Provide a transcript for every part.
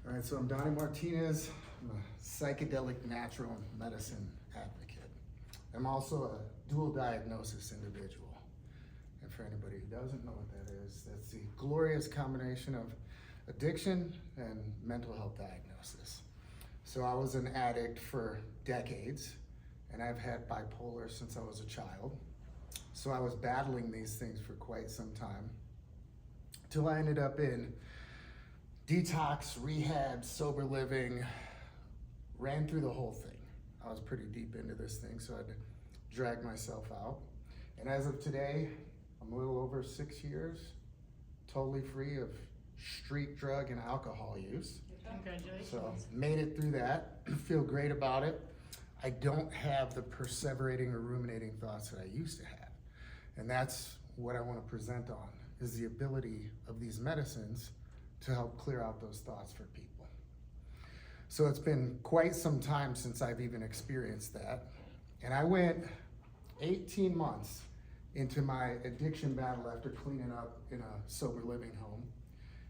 All right, so I'm Donnie Martinez. I'm a psychedelic natural medicine advocate. I'm also a dual diagnosis individual. And for anybody who doesn't know what that is, that's the glorious combination of addiction and mental health diagnosis. So I was an addict for decades, and I've had bipolar since I was a child. So I was battling these things for quite some time, till I ended up in detox, rehab, sober living, ran through the whole thing. I was pretty deep into this thing, so I had to drag myself out. And as of today, I'm a little over 6 years, totally free of street drug and alcohol use. Congratulations. So made it through that, feel great about it. I don't have the perseverating or ruminating thoughts that I used to have. And that's what I want to present on, is the ability of these medicines to help clear out those thoughts for people. So it's been quite some time since I've even experienced that. And I went 18 months into my addiction battle after cleaning up in a sober living home.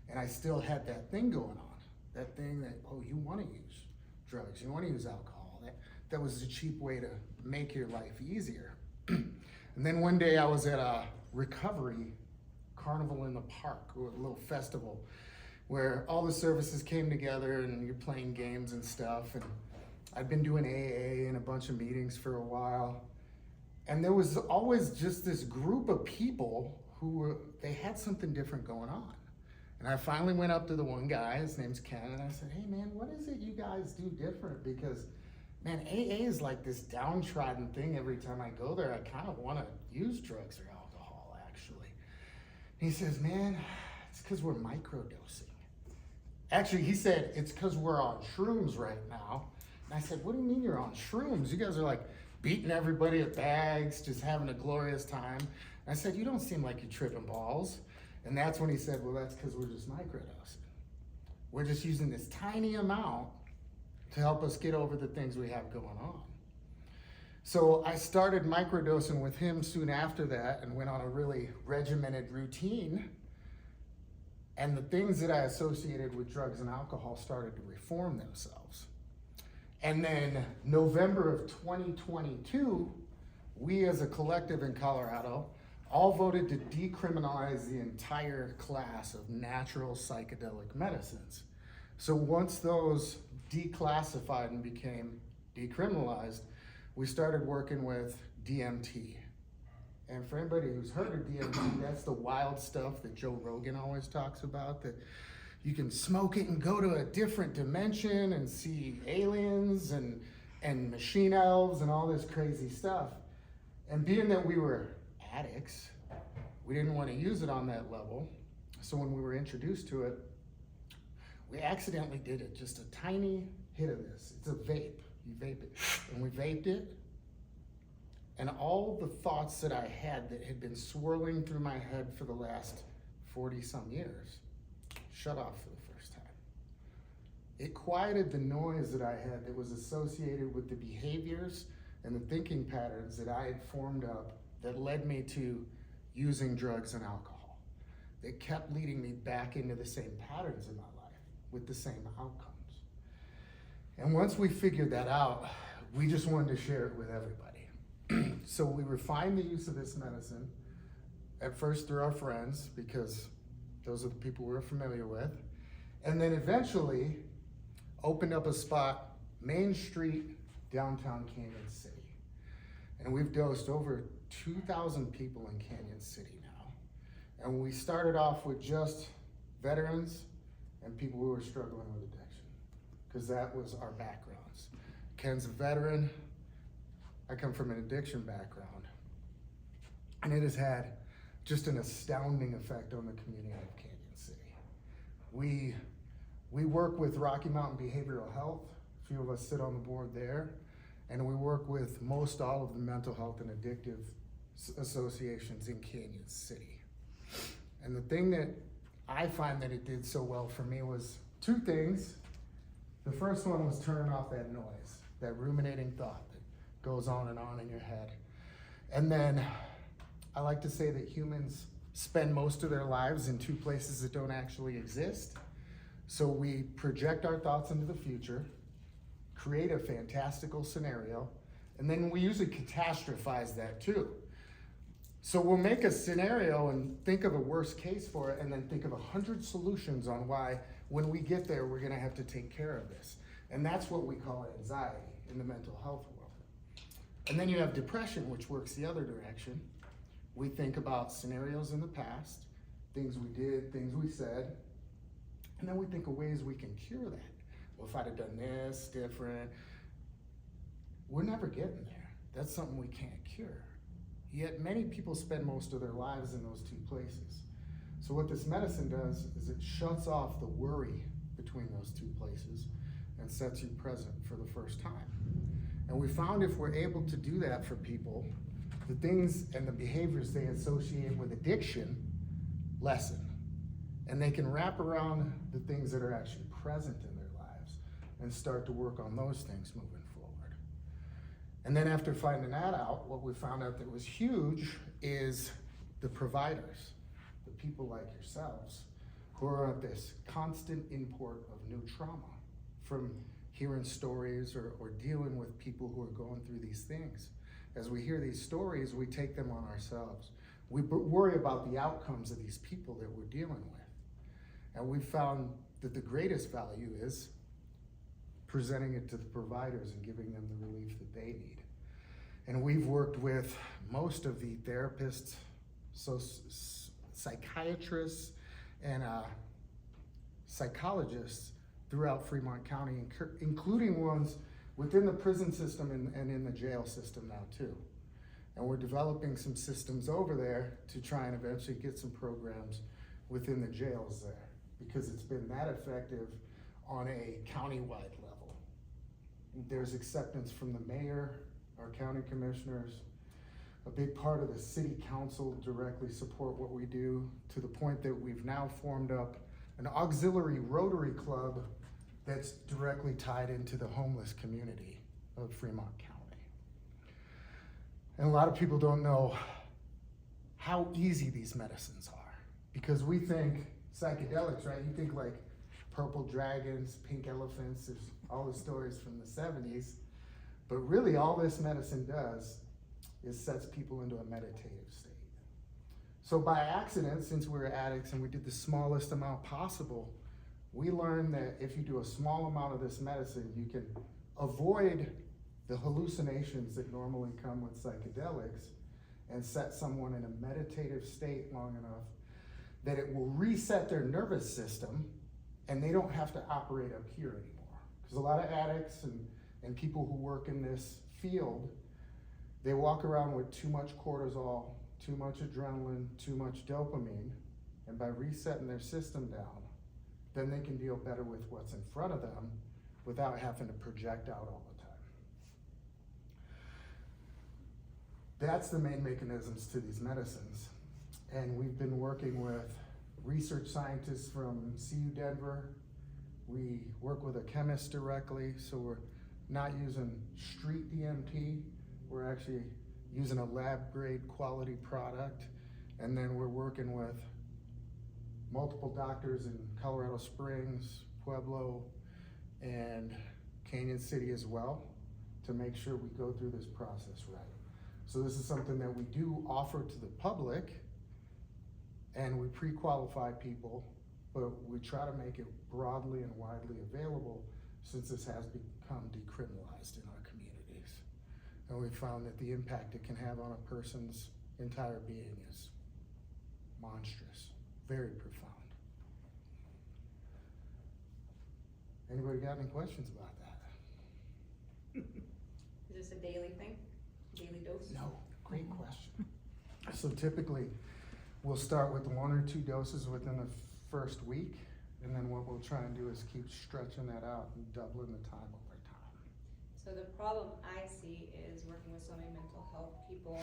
And I still had that thing going on. That thing that, oh, you want to use drugs, you want to use alcohol. That was a cheap way to make your life easier. And then one day I was at a recovery carnival in the park, or a little festival, where all the services came together and you're playing games and stuff. And I'd been doing AA and a bunch of meetings for a while. And there was always just this group of people they had something different going on. And I finally went up to the one guy, his name's Ken, and I said, hey man, what is it you guys do different? Because man, AA is like this downtrodden thing. Every time I go there, I kind of want to use drugs or alcohol, actually. And he says, man, it's because we're microdosing. Actually, he said, it's because we're on shrooms right now. And I said, what do you mean you're on shrooms? You guys are like beating everybody at bags, just having a glorious time. And I said, you don't seem like you're tripping balls. And that's when he said, well, that's because we're just microdosing. We're just using this tiny amount to help us get over the things we have going on. So I started microdosing with him soon after that and went on a really regimented routine. And the things that I associated with drugs and alcohol started to reform themselves. And then November of 2022, we as a collective in Colorado all voted to decriminalize the entire class of natural psychedelic medicines. So once those declassified and became decriminalized, we started working with DMT. And for anybody who's heard of DMT, that's the wild stuff that Joe Rogan always talks about, that you can smoke it and go to a different dimension and see aliens and machine elves and all this crazy stuff. And being that we were addicts, we didn't want to use it on that level. So when we were introduced to it, we accidentally did it, just a tiny hit of this. It's a vape, you vape it. And we vaped it, and all the thoughts that I had that had been swirling through my head for the last 40 some years shut off for the first time. It quieted the noise that I had that was associated with the behaviors and the thinking patterns that I had formed up that led me to using drugs and alcohol. They kept leading me back into the same patterns in my life with the same outcomes. And once we figured that out, we just wanted to share it with everybody. So we refined the use of this medicine, at first through our friends, because those are the people we're familiar with, and then eventually opened up a spot, Main Street, downtown Canyon City. And we've dosed over 2,000 people in Canyon City now. And we started off with just veterans and people who were struggling with addiction, because that was our backgrounds. Ken's a veteran. I come from an addiction background. And it has had just an astounding effect on the community of Canyon City. We work with Rocky Mountain Behavioral Health. A few of us sit on the board there. And we work with most all of the mental health and addictive associations in Canyon City. And the thing that I find that it did so well for me was two things. The first one was turning off that noise, that ruminating thought that goes on in your head. And then I like to say that humans spend most of their lives in two places that don't actually exist. So we project our thoughts into the future, create a fantastical scenario, and then we usually catastrophize that too. So we'll make a scenario and think of a worst case for it, and then think of 100 solutions on why, when we get there, we're gonna have to take care of this. And that's what we call anxiety in the mental health world. And then you have depression, which works the other direction. We think about scenarios in the past, things we did, things we said, and then we think of ways we can cure that. Well, if I'd have done this different, we're never getting there. That's something we can't cure. Yet many people spend most of their lives in those two places. So what this medicine does is it shuts off the worry between those two places and sets you present for the first time. And we found if we're able to do that for people, the things and the behaviors they associate with addiction lessen. And they can wrap around the things that are actually present in their lives and start to work on those things moving forward. And then after finding that out, what we found out that was huge is the providers, the people like yourselves, who are at this constant import of new trauma from hearing stories or dealing with people who are going through these things. As we hear these stories, we take them on ourselves. We worry about the outcomes of these people that we're dealing with. And we found that the greatest value is presenting it to the providers and giving them the relief that they need. And we've worked with most of the therapists, psychiatrists, and psychologists throughout Fremont County, including ones within the prison system and in the jail system now too. And we're developing some systems over there to try and eventually get some programs within the jails there, because it's been that effective on a county-wide level. There's acceptance from the mayor, our county commissioners. A big part of the city council directly support what we do, to the point that we've now formed up an auxiliary Rotary Club that's directly tied into the homeless community of Fremont County. And a lot of people don't know how easy these medicines are, because we think psychedelics, right? You think like purple dragons, pink elephants, there's all the stories from the 70s, but really all this medicine does is sets people into a meditative state. So by accident, since we were addicts and we did the smallest amount possible, we learned that if you do a small amount of this medicine, you can avoid the hallucinations that normally come with psychedelics and set someone in a meditative state long enough that it will reset their nervous system and they don't have to operate up here anymore. Because a lot of addicts and people who work in this field, they walk around with too much cortisol, too much adrenaline, too much dopamine, and by resetting their system down, then they can deal better with what's in front of them without having to project out all the time. That's the main mechanisms to these medicines. And we've been working with research scientists from CU Denver. We work with a chemist directly, so we're not using street DMT. We're actually using a lab grade quality product. And then we're working with multiple doctors in Colorado Springs, Pueblo, and Canyon City as well, to make sure we go through this process right. So this is something that we do offer to the public, and we pre-qualify people, but we try to make it broadly and widely available, since this has become decriminalized in our communities. And we found that the impact it can have on a person's entire being is monstrous, very profound. Anybody got any questions about that? Is this a daily thing? Daily dose? No, great question. So typically, we'll start with 1 or 2 doses within the first week, and then what we'll try and do is keep stretching that out and doubling the time over time. So the problem I see is working with so many mental health people,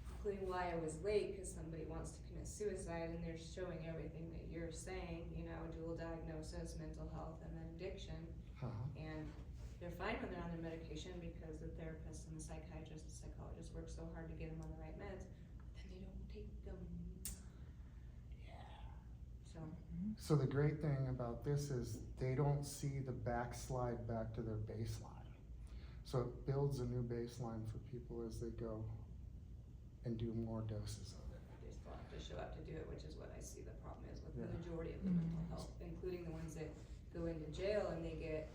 including why I was late, because somebody wants to commit suicide and they're showing everything that you're saying, you know, dual diagnosis, mental health, and then addiction. And they're fine when they're on their medication because the therapists and the psychiatrists and psychologists work so hard to get them on the right meds, but then they don't take them. Yeah. So So the great thing about this is they don't see the backslide back to their baseline. So it builds a new baseline for people as they go and do more doses of it. They still have to show up to do it, which is what I see the problem is with Yeah. the majority of the mental health, including the ones that go into jail and they get,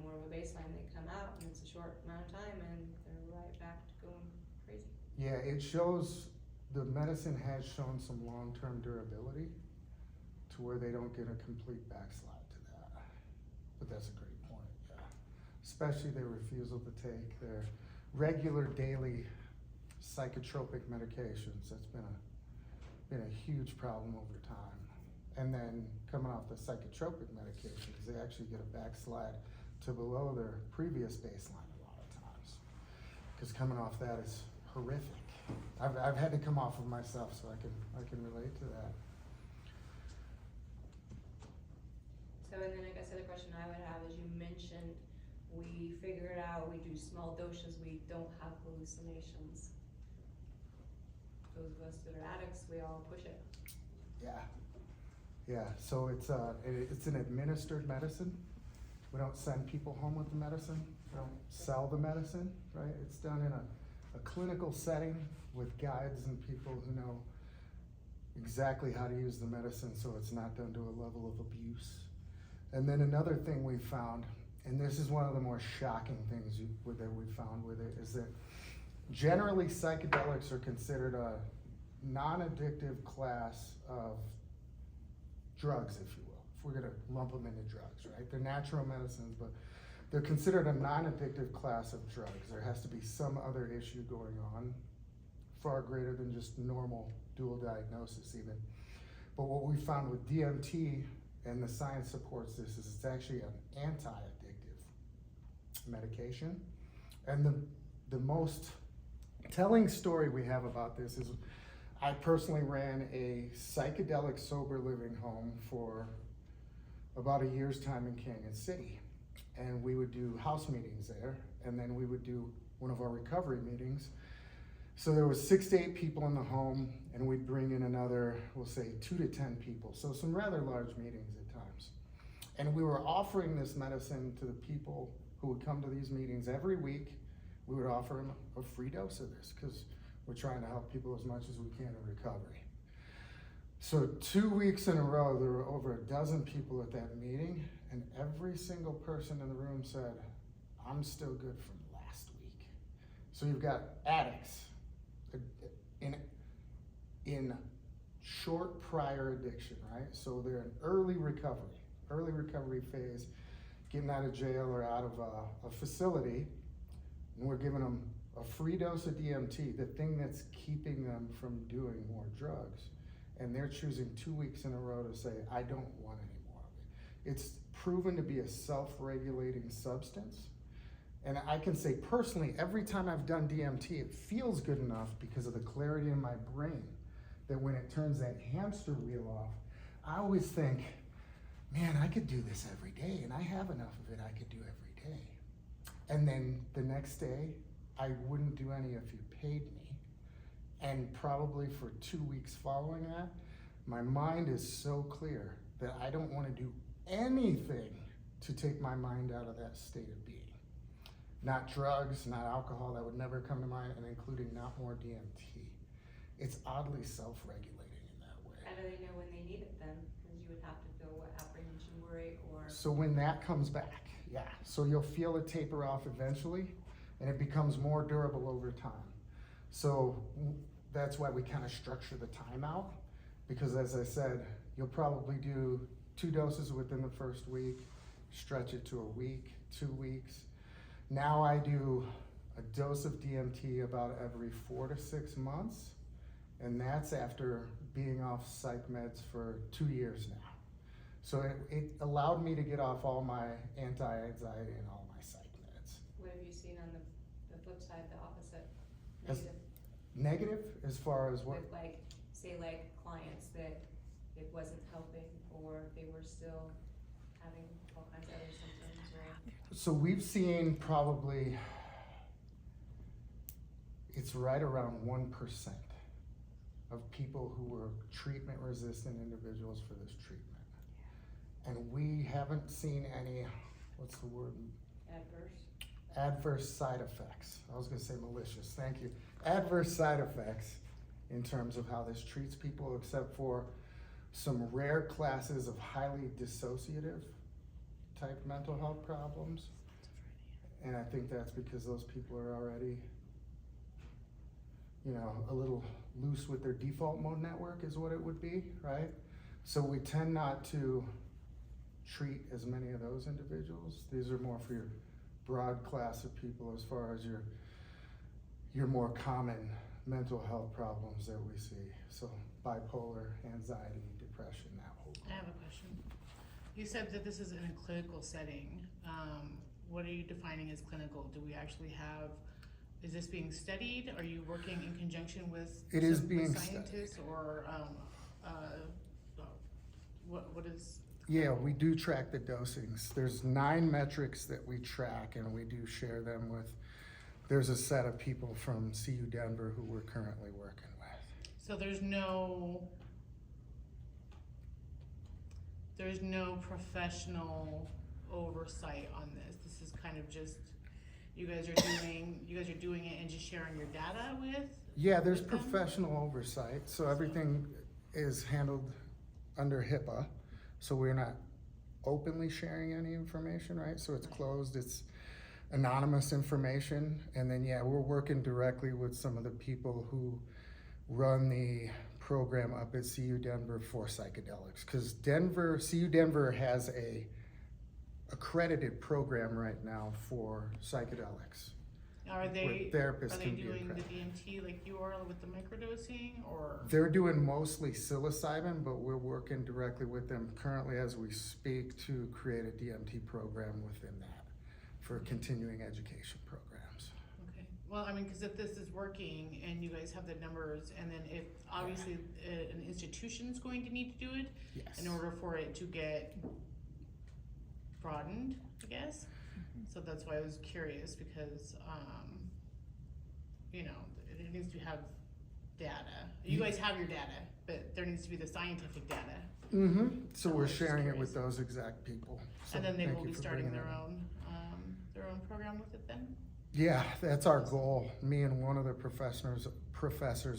more of a baseline, they come out and it's a short amount of time and they're right back to going crazy. Yeah, it shows, the medicine has shown some long-term durability to where they don't get a complete backslide to that. But that's a great point, yeah. Especially their refusal to take their regular daily psychotropic medications. That's been a huge problem over time. And then coming off the psychotropic medications, they actually get a backslide to below their previous baseline a lot of times. Because coming off that is horrific. I've had to come off of myself, so I can relate to that. So, and then I guess the other question I would have is, you mentioned we figure it out, we do small doses, we don't have hallucinations. Those of us that are addicts, we all push it. Yeah, so it's an administered medicine. We don't send people home with the medicine, we don't sell the medicine, right? It's done in a clinical setting with guides and people who know exactly how to use the medicine, so it's not done to a level of abuse. And then another thing we found, and this is one of the more shocking things that we found with it, is that generally psychedelics are considered a non-addictive class of drugs, if you will. If we're gonna lump them into drugs, right? They're natural medicines, but they're considered a non-addictive class of drugs. There has to be some other issue going on, far greater than just normal dual diagnosis even. But what we found with DMT, and the science supports this, is it's actually an anti-addictive medication. And the most telling story we have about this is, I personally ran a psychedelic sober living home for about a year's time in Canyon City. And we would do house meetings there, and then we would do one of our recovery meetings. So there was 6 to 8 people in the home, and we'd bring in another, we'll say 2 to 10 people. So some rather large meetings at times. And we were offering this medicine to the people who would come to these meetings every week. We would offer them a free dose of this, because we're trying to help people as much as we can in recovery. So 2 weeks in a row, there were over a dozen people at that meeting, and every single person in the room said, I'm still good from last week. So you've got addicts in short prior addiction, right? So they're in early recovery phase, getting out of jail or out of a facility, and we're giving them a free dose of DMT, the thing that's keeping them from doing more drugs. And they're choosing 2 weeks in a row to say, I don't want any more of it. It's proven to be a self-regulating substance. And I can say personally, every time I've done DMT, it feels good enough because of the clarity in my brain that when it turns that hamster wheel off, I always think, man, I could do this every day, and I have enough of it I could do every day. And then the next day, I wouldn't do any if you paid me. And probably for 2 weeks following that, my mind is so clear that I don't want to do anything to take my mind out of that state of being. Not drugs, not alcohol, that would never come to mind, and including not more DMT. It's oddly self-regulating in that way. How do they know when they need it then? Because you would have to feel what apprehension, worry, or... So when that comes back, yeah. So you'll feel it taper off eventually, and it becomes more durable over time. So that's why we kind of structure the timeout, because as I said, you'll probably do 2 doses within the first week, stretch it to a week, 2 weeks. Now I do a dose of DMT about every 4 to 6 months, and that's after being off psych meds for 2 years now. So it allowed me to get off all my anti-anxiety and all my psych meds. What have you seen on the flip side, the opposite? As Negative? Negative as far as what? With say clients that it wasn't helping, or they were still having all kinds of other symptoms, or... So we've seen probably, it's right around 1% of people who were treatment-resistant individuals for this treatment. And we haven't seen any, what's the word? Adverse side effects. I was gonna say malicious, thank you. Adverse side effects in terms of how this treats people, except for some rare classes of highly dissociative type mental health problems. And I think that's because those people are already, you know, a little loose with their default mode network is what it would be, right? So we tend not to treat as many of those individuals. These are more for your broad class of people as far as your more common mental health problems that we see. So bipolar, anxiety, depression, that whole. I have a question. You said that this is in a clinical setting. What are you defining as clinical? Do we actually have, is this being studied? Are you working in conjunction with It is with being scientists or what is? Yeah, we do track the dosings. There's 9 metrics that we track, and we do share them with, there's a set of people from CU Denver who we're currently working with. So there's no professional oversight on this. This is kind of just, you guys are doing it and just sharing your data with? Yeah, there's with them? professional oversight, so everything is handled under HIPAA, so we're not openly sharing any information, right? So it's closed, it's anonymous information, and then yeah, we're working directly with some of the people who run the program up at CU Denver for psychedelics, because CU Denver has a accredited program right now for psychedelics. Are they therapists can be doing the accredited. DMT like you are with the microdosing, or? They're doing mostly psilocybin, but we're working directly with them currently as we speak to create a DMT program within that for continuing education programs. Okay, well, I mean, cause if this is working and you guys have the numbers, and then if obviously an institution's going to need to do it Yes. in order for it to get broadened, I guess. So that's why I was curious, because, you know, it needs to have data. You guys have your data, but there needs to be the scientific data. Mm-hmm, so I we're was just sharing it curious. with those exact people. So And then they thank will you be for starting bringing their that up. own program with it then? Yeah, that's our goal. Me and one of the professors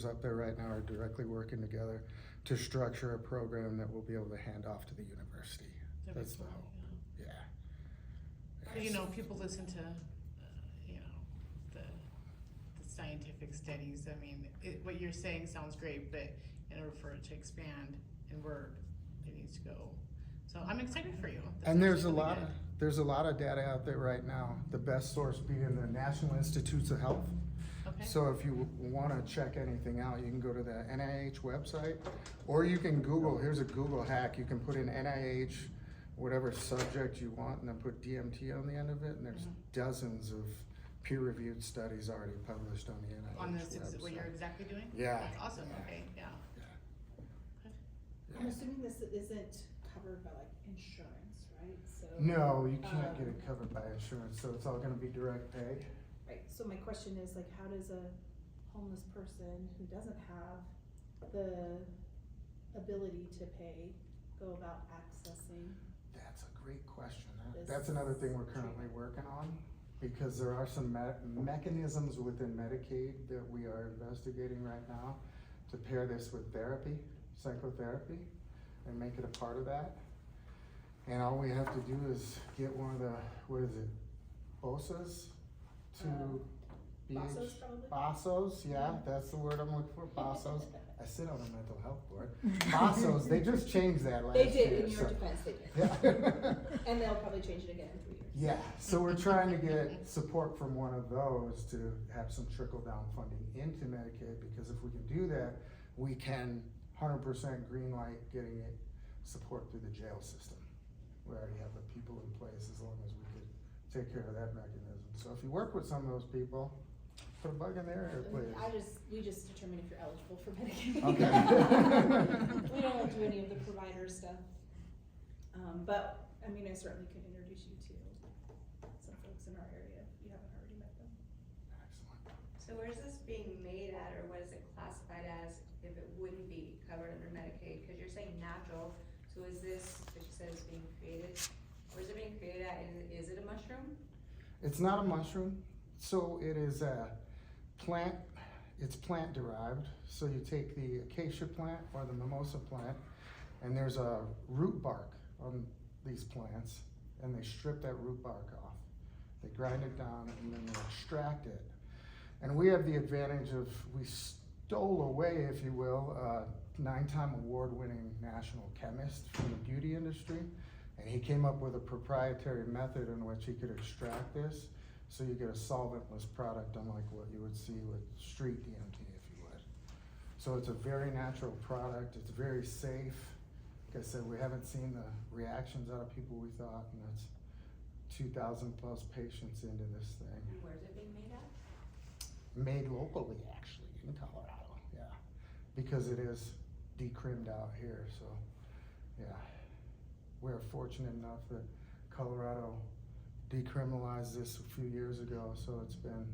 up there right now are directly working together to structure a program that we'll be able to hand off to the university. That'd be That's the cool, hope, yeah. yeah. You know, people listen to, you know, the scientific studies. I mean, what you're saying sounds great, but in order for it to expand and work, it needs to go. So I'm excited for you. That's And there's actually a really lot of, good. there's a lot of data out there right now. The best source being the National Institutes of Health. Okay. So if you wanna check anything out, you can go to the NIH website, or you can Google, here's a Google hack, you can put in NIH, whatever subject you want, and then put DMT on the end of it, and there's dozens of peer-reviewed studies already published on the NIH On this, website. is what you're exactly doing? Yeah. That's awesome, Yeah. okay, yeah. Yeah. I'm assuming this isn't covered by like insurance, right? So. No, you can't get it covered by insurance, so it's all gonna be direct pay. Right, so my question is like, how does a homeless person who doesn't have the ability to pay go about accessing? That's a great question. This That's another thing we're currently working on, because there are some mechanisms within Medicaid that we are investigating right now to pair this with therapy, psychotherapy, and make it a part of that. And all we have to do is get one of the, what is it, BOSAs to BASOs probably? BASOs, yeah, that's the word I'm looking for, BASOs. I sit on a mental health board. BASOs, they just changed that last They year. did, in your so- defense, they did. Yeah. And they'll probably change it again in 3 years. Yeah, so we're trying to get support from one of those to have some trickle down funding into Medicaid, because if we can do that, we can 100% green light getting it support through the jail system. We already have the people in place, as long as we could take care of that mechanism. So if you work with some of those people, put a bug in their ear, please. We just determine if you're eligible for Medicaid. Okay. We don't do any of the provider stuff. But, I mean, I certainly can introduce you to some folks in our area if you haven't already met them. Excellent. So where's this being made at, or what is it classified as? if it wouldn't be covered under Medicaid, cause you're saying natural, so is this, what you said is being created, where's it being created at, is it a mushroom? It's not a mushroom, so it is a plant, it's plant derived. So you take the acacia plant or the mimosa plant, and there's a root bark on these plants, and they strip that root bark off. They grind it down and then they extract it. And we have the advantage of, we stole away, if you will, a 9-time award-winning national chemist from the beauty industry. And he came up with a proprietary method in which he could extract this, so you get a solventless product unlike what you would see with street DMT, if you would. So it's a very natural product, it's very safe. Like I said, we haven't seen the reactions out of people we thought, and that's 2,000 plus patients into this thing. And where's it being made at? Made locally, actually, in Colorado, yeah. Because it is decrimmed out here, so, yeah. We're fortunate enough that Colorado decriminalized this a few years ago, so it's been,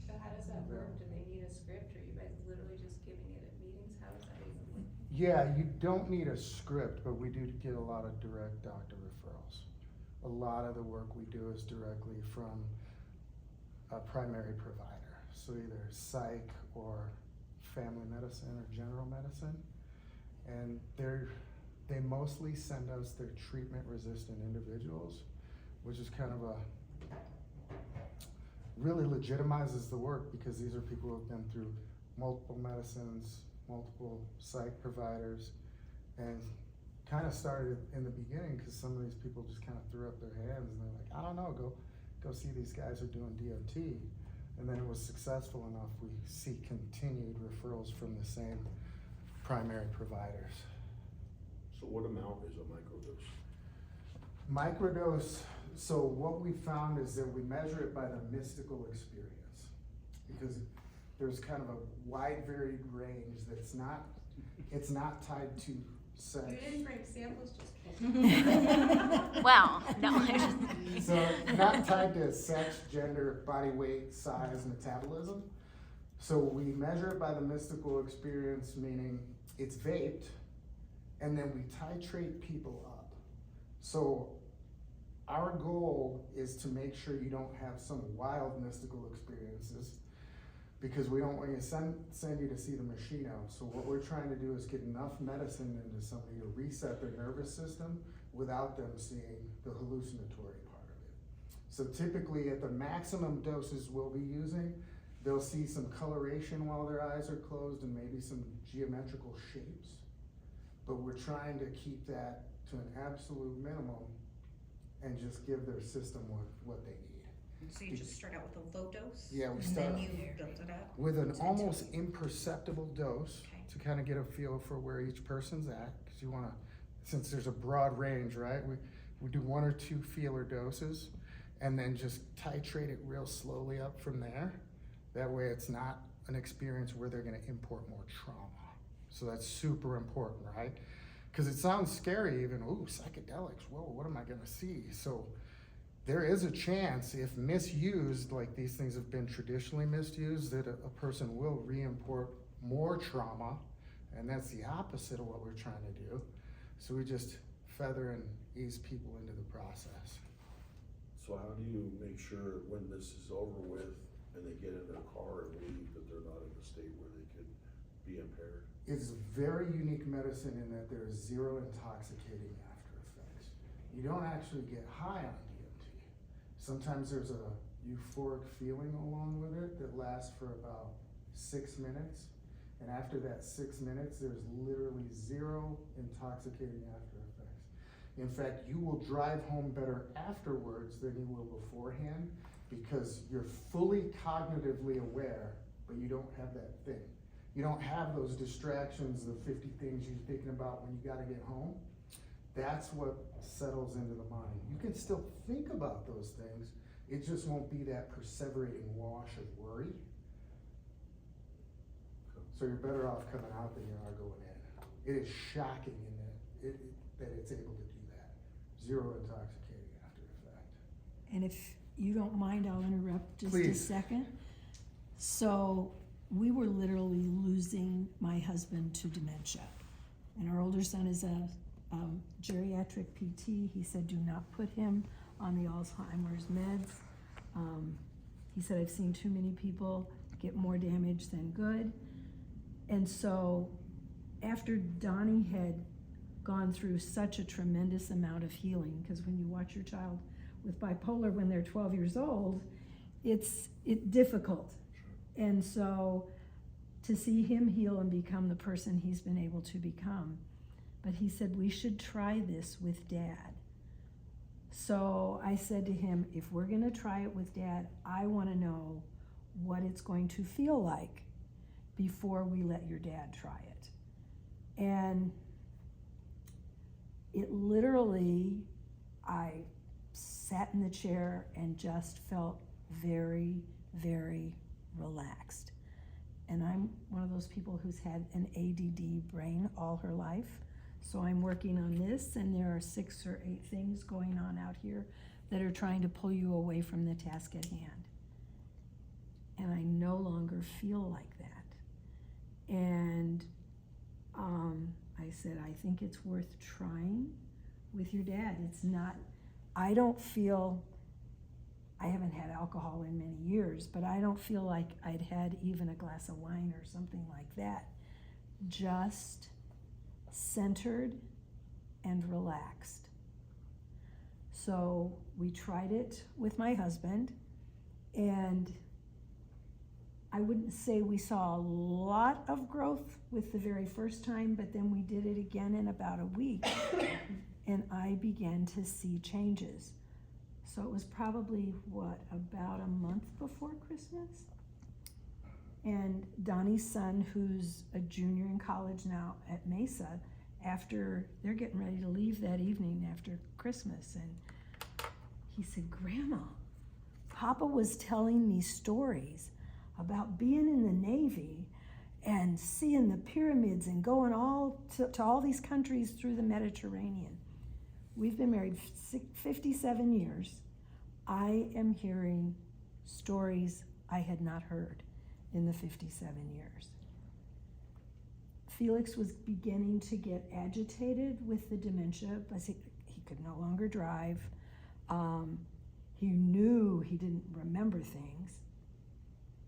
So how does that work? Do they need a script, or are you guys literally just giving it at meetings? How does that even work? yeah, you don't need a script, but we do get a lot of direct doctor referrals. A lot of the work we do is directly from a primary provider, so either psych or family medicine or general medicine. And they mostly send us their treatment-resistant individuals, which is kind of really legitimizes the work, because these are people who have been through multiple medicines, multiple psych providers, and kind of started in the beginning because some of these people just kind of threw up their hands and they're like, I don't know, go see these guys who are doing DMT. And then it was successful enough, we see continued referrals from the same primary providers. So what amount is a microdose? Microdose, so what we found is that we measure it by the mystical experience, because there's kind of a wide varied range that's not, it's not tied to sex. You didn't bring samples, just kidding. Well, no. So not tied to sex, gender, body weight, size, metabolism. So we measure it by the mystical experience, meaning it's vaped, and then we titrate people up. So our goal is to make sure you don't have some wild mystical experiences, because we don't want to send you to see the machine out. So what we're trying to do is get enough medicine into somebody to reset their nervous system without them seeing the hallucinatory part of it. So typically at the maximum doses we'll be using, they'll see some coloration while their eyes are closed and maybe some geometrical shapes. But we're trying to keep that to an absolute minimum and just give their system what they need. So you just start out with a low dose? Yeah, we and start then you build it up? with an almost imperceptible dose Okay. to kind of get a feel for where each person's at, because you want to, since there's a broad range, right? We do 1 or 2 feeler doses and then just titrate it real slowly up from there. That way it's not an experience where they're going to import more trauma. So that's super important, right? Because it sounds scary even, ooh, psychedelics, whoa, what am I going to see? So there is a chance, if misused, like these things have been traditionally misused, that a person will re-import more trauma, and that's the opposite of what we're trying to do. So we just feather and ease people into the process. So how do you make sure when this is over with and they get in their car and leave that they're not in a state where they could be impaired? It's a very unique medicine in that there is 0 intoxicating after effects. You don't actually get high on DMT. Sometimes there's a euphoric feeling along with it that lasts for about 6 minutes. And after that 6 minutes, there's literally 0 intoxicating after effects. In fact, you will drive home better afterwards than you will beforehand, because you're fully cognitively aware, but you don't have that thing. You don't have those distractions, the 50 things you're thinking about when you gotta get home. That's what settles into the mind. You can still think about those things, it just won't be that perseverating wash of worry. So you're better off coming out than you are going in. It is shocking in that it's able to do that. 0 intoxicating after effect. And if you don't mind, I'll interrupt just a Please. second. So we were literally losing my husband to dementia. And our older son is a geriatric PT. He said, do not put him on the Alzheimer's meds. He said, I've seen too many people get more damage than good. And so after Donnie had gone through such a tremendous amount of healing, because when you watch your child with bipolar when they're 12 years old, it's difficult. And so to see him heal and become the person he's been able to become. But he said, we should try this with Dad. So I said to him, if we're gonna try it with Dad, I wanna know what it's going to feel like before we let your dad try it. And it literally, I sat in the chair and just felt very, very relaxed. And I'm one of those people who's had an ADD brain all her life. So I'm working on this, and there are 6 or 8 things going on out here that are trying to pull you away from the task at hand. And I no longer feel like that. And I said, I think it's worth trying with your dad. It's not, I don't feel, I haven't had alcohol in many years, but I don't feel like I'd had even a glass of wine or something like that. Just centered and relaxed. So we tried it with my husband, and I wouldn't say we saw a lot of growth with the very first time, but then we did it again in about a week, and I began to see changes. So it was probably, about a month before Christmas? And Donnie's son, who's a junior in college now at Mesa, after they're getting ready to leave that evening after Christmas, and he said, Grandma, Papa was telling me stories about being in the Navy and seeing the pyramids and going to all these countries through the Mediterranean. We've been married 57 years. I am hearing stories I had not heard in the 57 years. Felix was beginning to get agitated with the dementia, but he could no longer drive. He knew he didn't remember things.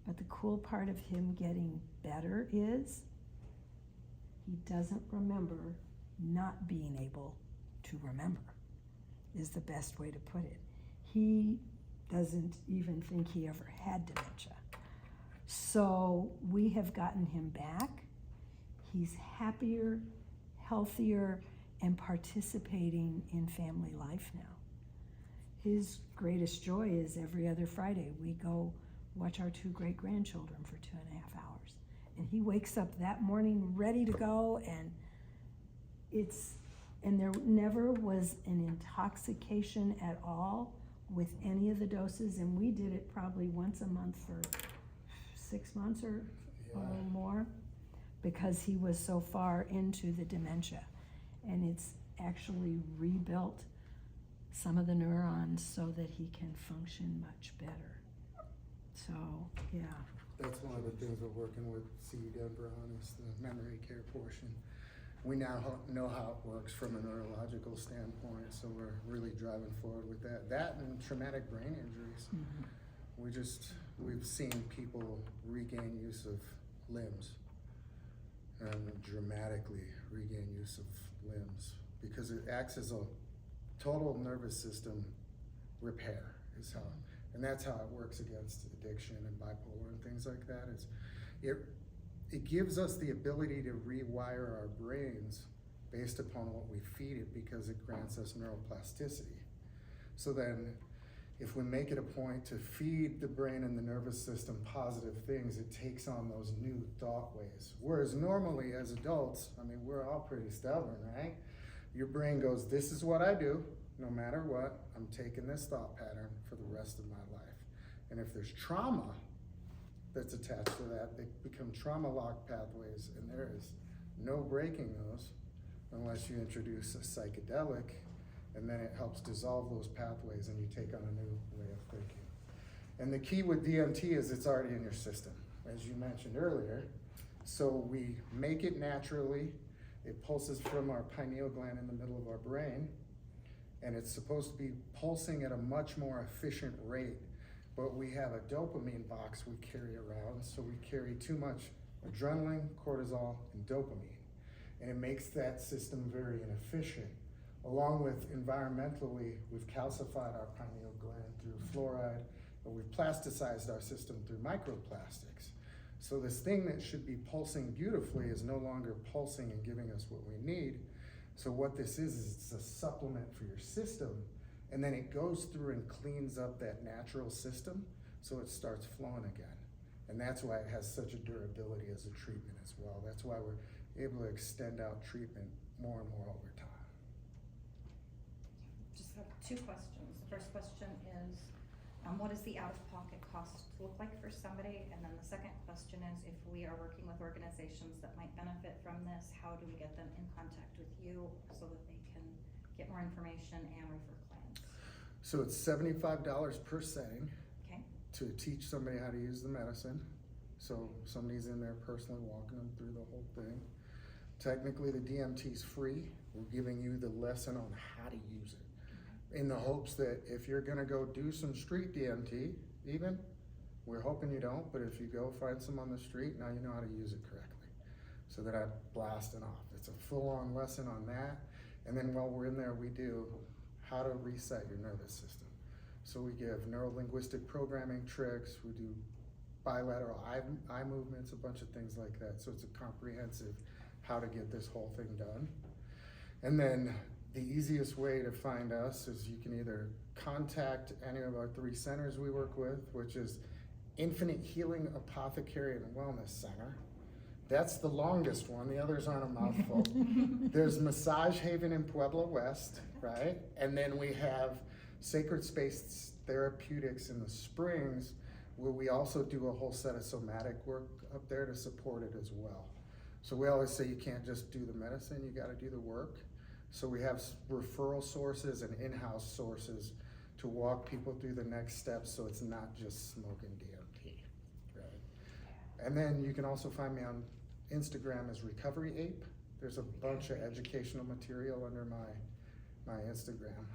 But the cool part of him getting better is he doesn't remember not being able to remember, is the best way to put it. He doesn't even think he ever had dementia. So we have gotten him back. He's happier, healthier, and participating in family life now. His greatest joy is every other Friday we go watch our 2 great-grandchildren for 2.5 hours. And he wakes up that morning ready to go, and there never was an intoxication at all with any of the doses, and we did it probably once a month for 6 months or a little more, because he was so far into the dementia. And it's actually rebuilt some of the neurons so that he can function much better. So, yeah. That's one of the things we're working with CU Denver on, is the memory care portion. We now know how it works from a neurological standpoint, so we're really driving forward with that. That and traumatic brain injuries. Mm-hmm. We've seen people regain use of limbs and dramatically regain use of limbs, because it acts as a total nervous system repair, is how. And that's how it works against addiction and bipolar and things like that. It gives us the ability to rewire our brains based upon what we feed it, because it grants us neuroplasticity. So then if we make it a point to feed the brain and the nervous system positive things, it takes on those new thought ways. Whereas normally as adults, I mean, we're all pretty stubborn, right? Your brain goes, this is what I do. No matter what, I'm taking this thought pattern for the rest of my life. And if there's trauma that's attached to that, they become trauma lock pathways, and there is no breaking those unless you introduce a psychedelic, and then it helps dissolve those pathways and you take on a new way of thinking. And the key with DMT is it's already in your system. as you mentioned earlier. So we make it naturally. It pulses from our pineal gland in the middle of our brain, and it's supposed to be pulsing at a much more efficient rate. But we have a dopamine box we carry around, so we carry too much adrenaline, cortisol, and dopamine. And it makes that system very inefficient. Along with environmentally, we've calcified our pineal gland through fluoride, and we've plasticized our system through microplastics. So this thing that should be pulsing beautifully is no longer pulsing and giving us what we need. So what this is it's a supplement for your system, and then it goes through and cleans up that natural system so it starts flowing again. And that's why it has such a durability as a treatment as well. That's why we're able to extend out treatment more and more over time. Just have two questions. The first question is, what does the out-of-pocket cost look like for somebody? And then the second question is, if we are working with organizations that might benefit from this, how do we get them in contact with you so that they can get more information and refer clients? So it's $75 per setting Okay, to teach somebody how to use the medicine. So somebody's in there personally walking them through the whole thing. Technically, the DMT is free. We're giving you the lesson on how to use it, in the hopes that if you're gonna go do some street DMT, even, we're hoping you don't, but if you go find some on the street, now you know how to use it correctly. So that I'm blasting off. It's a full-on lesson on that. And then while we're in there, we do how to reset your nervous system. So we give neuro-linguistic programming tricks, we do bilateral eye movements, a bunch of things like that. So it's a comprehensive how to get this whole thing done. And then the easiest way to find us is you can either contact any of our 3 centers we work with, which is Infinite Healing Apothecary and Wellness Center. That's the longest one, the others aren't a mouthful. There's Massage Haven in Pueblo West, right? And then we have Sacred Space Therapeutics in the Springs, where we also do a whole set of somatic work up there to support it as well. So we always say you can't just do the medicine, you gotta do the work. So we have referral sources and in-house sources to walk people through the next steps so it's not just smoking DMT, right? And then you can also find me on Instagram as Recovery Ape. There's a bunch of educational material under my Instagram.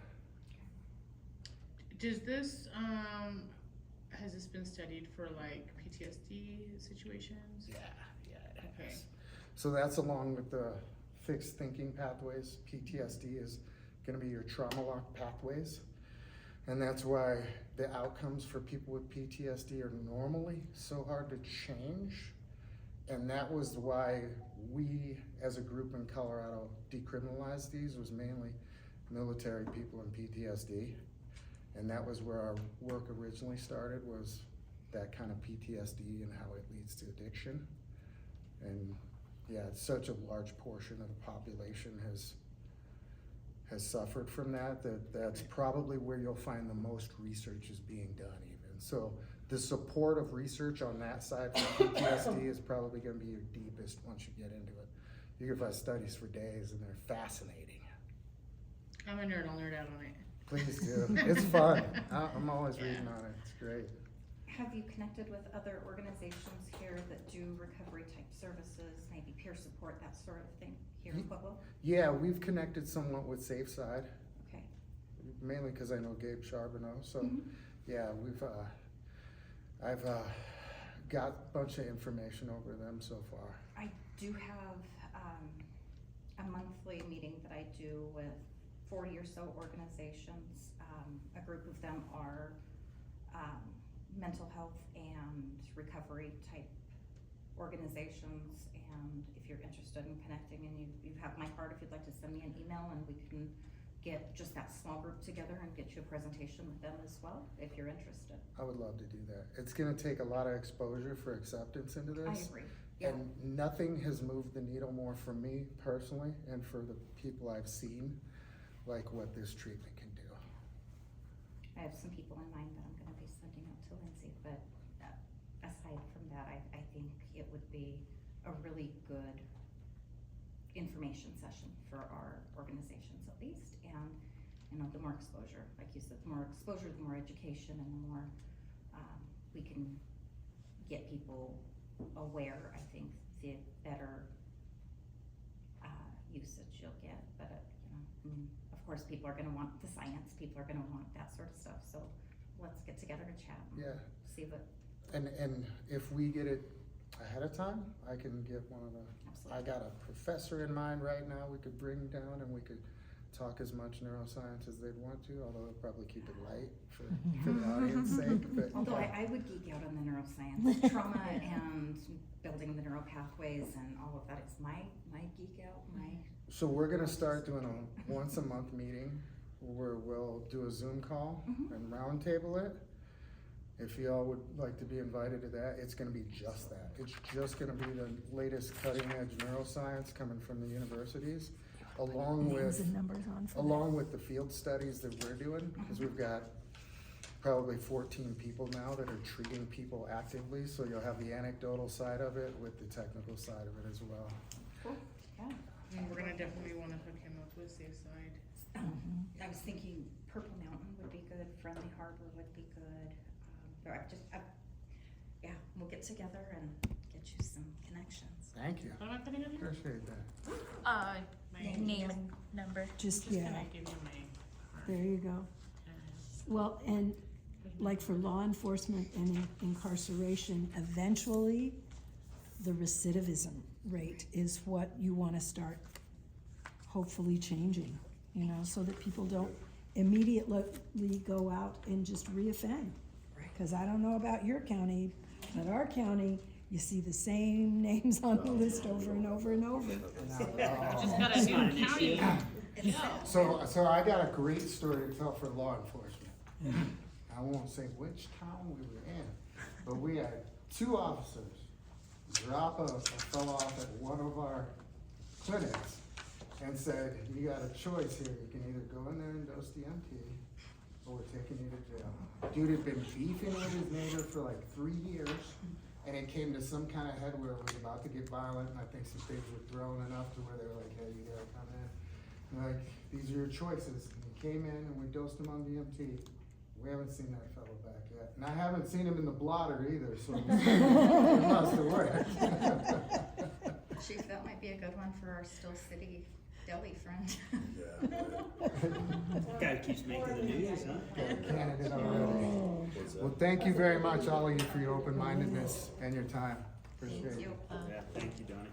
Does this, has this been studied for like PTSD situations? Yeah, it Okay. is. So that's along with the fixed thinking pathways. PTSD is gonna be your trauma lock pathways. And that's why the outcomes for people with PTSD are normally so hard to change. And that was why we, as a group in Colorado, decriminalized these, was mainly military people in PTSD. And that was where our work originally started, was that kind of PTSD and how it leads to addiction. And yeah, it's such a large portion of the population has suffered from that's probably where you'll find the most research is being done even. So the support of research on that side for PTSD is probably gonna be your deepest once you get into it. You can find studies for days and they're fascinating. I'm a nerd, I'll nerd out on it. Please do, it's fun. I'm always reading on it, it's great. have you connected with other organizations here that do recovery type services, maybe peer support, that sort of thing here in Pueblo? Yeah, we've connected somewhat with Safe Side, Okay. mainly because I know Gabe Charbonneau, so yeah, I've got a bunch of information over them so far. I do have a monthly meeting that I do with 40 or so organizations. A group of them are mental health and recovery type organizations, and if you're interested in connecting and you have my card, if you'd like to send me an email and we can get just that small group together and get you a presentation with them as well, if you're interested. I would love to do that. It's gonna take a lot of exposure for acceptance into I this. agree. Yeah. And nothing has moved the needle more for me personally and for the people I've seen, like what this treatment can do. I have some people in mind that I'm gonna be sending out to Lindsay, but aside from that, I think it would be a really good information session for our organizations at least, and the more exposure, like you said, the more exposure, the more education, and the more we can get people aware, I think the better, usage you'll get, but, I mean, of course, people are gonna want the science, people are gonna want that sort of stuff, so let's get together and chat and Yeah. see what, And if we get it ahead of time, I can get one of the, I absolutely. got a professor in mind right now we could bring down and we could talk as much neuroscience as they'd want to, although I'll probably keep it light for the audience sake, but. Although I would geek out on the neuroscience, trauma and building the neural pathways and all of that is my geek out, So we're gonna start doing a once a month meeting where we'll do a Zoom call Mhm. and roundtable it. If y'all would like to be invited to that, it's gonna be just that. It's just gonna be the latest cutting edge neuroscience coming from the universities, along Names with, and numbers on for that. along with the field studies that we're doing, because we've got probably 14 people now that are treating people actively, so you'll have the anecdotal side of it with the technical side of it as well. cool, yeah. And we're gonna definitely wanna hook him up with Safe Side. I was thinking Purple Mountain would be good, Friendly Harbor would be good, but yeah, we'll get together and get you some connections. Thank you, What am I putting on here? appreciate that. My- Name and number. Just, Just yeah, gonna give you my. there you go. Well, and like for law enforcement and incarceration, eventually, the recidivism rate is what you wanna start hopefully changing, you know, so that people don't immediately go out and just reoffend. Cause I don't know about your county, but our county, you see the same names on the list over and over and over. Just got a new county. So I got a great story to tell for law enforcement. I won't say which town we were in, but we had 2 officers drop a fellow off at one of our clinics and said, you got a choice here, you can either go in there and dose DMT, or we're taking you to jail. Dude had been beefing with his neighbor for like 3 years, and it came to some kind of head where it was about to get violent, and I think some things were thrown enough to where they were like, hey, you gotta come in. And like, these are your choices. And he came in and we dosed him on DMT. We haven't seen that fellow back yet. And I haven't seen him in the blotter either, so it must have worked. Chief, that might be a good one for our Still City deli friend. Yeah. Guy keeps making the news, huh? Got a candidate already. What's that? Well, thank you very much, all of you, for your open-mindedness and your time. Appreciate it. Thank you. Yeah, thank you, Donnie.